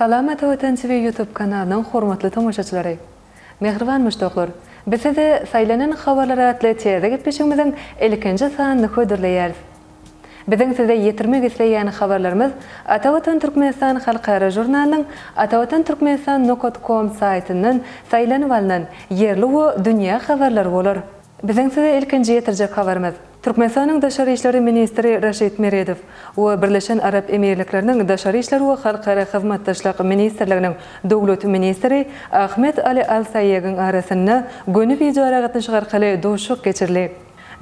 Salamat Vatan TV YouTube kanalının hormatly tomoşaçylary. Mehriban müştaqlar. Biz de saylanan habarlara atly teyze gitmişimizin ilkinci sanını ködürleýäris. Bizden size yetirmek isleýän habarlarymız Atawatan Türkmenistan Halkara jurnalynyň atawatantürkmenistan.com saytynyň saylanyp alynan yerli we dünýä habarlary bolar. Bizden size ilkinji yetirjek habarymız Türkmenistanyň Daşary işleri ministri Raşid Meredow we Birleşen Arap Emirlikläriniň Daşary işleri we halkara hyzmatdaşlyk ministrliginiň dowlat ministri Ahmet Ali Al-Sayyegiň arasynda gönüp ijara gatnaşyk arkaly doşuk geçirildi.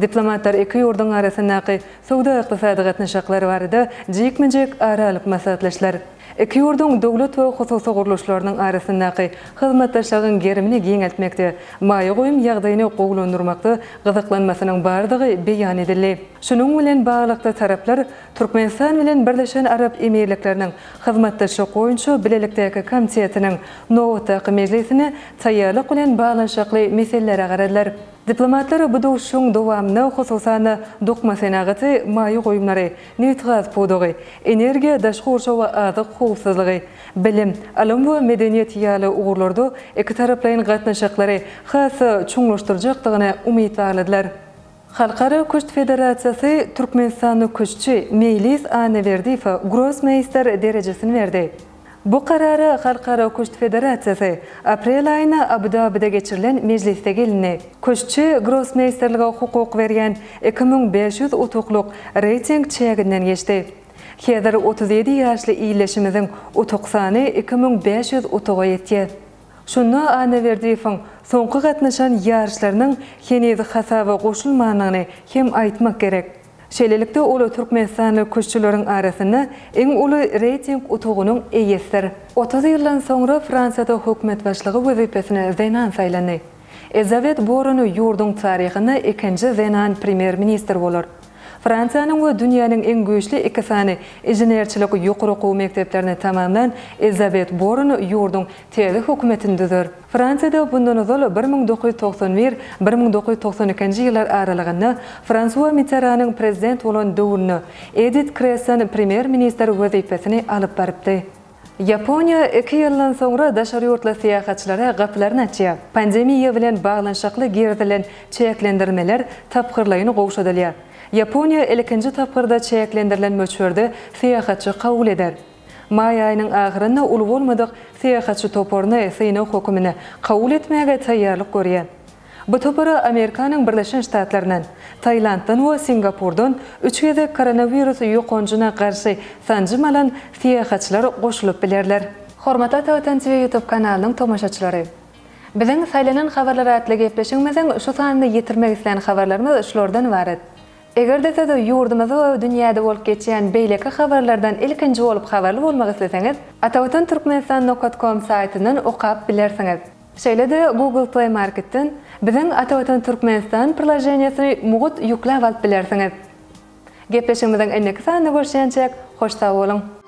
Diplomatlar iki ýurduň arasyndaky sowda ykdysady gatnaşyklary barada jekmenjek aralyk maslahatlaşdylar. İki ýurduň dowlat we hususy guruluşlarynyň arasyndaky hyzmatdaşlygyň gerimini giňeltmekde, maýa goýum ýagdaýyny gowlandyrmakda gyzyklanmasynyň bardygy beýan edildi. Şunuň bilen baglykda taraplar Türkmenistan bilen Birleşen Arap Emirlikläriniň hyzmatdaşlyk goýunçy bilelikdäki komitetining nowatdaky mejlisini taýýarlyk bilen baglanşykly meselelere garadylar. Diplomatlar bu dowuşyň dowamyny hususany dokma senaty, maýa goýumlary, newtgaz podogy, energiýa daşky urşa we azyk howpsuzlygy, bilim, alam we medeniýet ýaly ugurlarda iki taraplaryň gatnaşyklary hasy çuňlaşdyrjakdygyna umyt bagladylar. Halkara Köçt Federasiýasy Türkmenistanyň köççi Mejlis Anaverdiýew Grossmeister derejesini berdi. Bu kararı Halkara Köçt Federasiýasy aprel aýyna Abu Dabida geçirilen mejlisde gelindi. Köççi Grossmeisterlige hukuk berýän 2500 utukluk reyting çäginden geçdi. Häzir 37 ýaşly iýleşimiziň utuk sany 2500 utuga ýetdi. Şunu Anaverdiýewiň soňky gatnaşan ýarşlarynyň henüz hasaby goşulmanyny hem aýtmak gerek. Şeýlelikde ol Türkmenistanyň köççüleriň arasynda eň uly reyting utugynyň eýesidir. 30 ýyldan soňra Fransiýada hökümet başlygy wezipesine zenan saýlandy. Elizabeth Borne ýurduň taryhyna ikinji zenan premier ministr bolar. Fransiýanyň we dünýäniň eň güýçli iki sany inženerçilik ýokary okuw mekdeplerini tamamlayan Elizabeth Borne ýurduň tezi hökümetini düzer. Fransiýada bundan öňe 1991-1992 ýyllar aralygynda François Mitterrand'yň prezident bolan döwrüne Edith Cresson premier ministr wezipesini alyp baripdi. Yaponiya 2 ýyldan soňra daşary ýurtla syýahatçylara gapylaryny açýar. Pandemiýa bilen baglanşykly gerdilen çeklendirmeler tapgyrlaýyny gowşadylýar. Yaponiya ilkinji tapgyrda çeklendirilen möçberde syýahatçy kabul eder. Maý aýynyň ahyrynda uly bolmadyk syýahatçy toporyny Sino hökümine kabul etmäge taýýarlyk görýär. Bu topora Amerikanyň Birleşen Ştatlarynyň, Taýlanddan we Singapurdan 3 gezek koronawirus ýokanjyna garşy sanjym alan syýahatçylar goşulyp bilerler. Hormatly Atawatan TV YouTube kanalynyň tomoşaçylary. Biziň saýlanan habarlara atly gepleşigimiziň şu sanyny ýetirmek isleýän habarlarymyz şulardan ibaret. Eger de siz ýurdumyzda we dünýäde bolup geçýän beýleki habarlardan ilkinji bolup habarly bolmak isleseňiz, atawatantürkmenistan.com saýtynyň okap bilersiňiz. Şeýle-de Google Play Marketden biziň Atawatan Türkmenistan prilajeniýasyny mugut ýükläp alyp bilersiňiz. Gepleşigimiziň enneki sanyny görüşýänçek hoş sag bolun.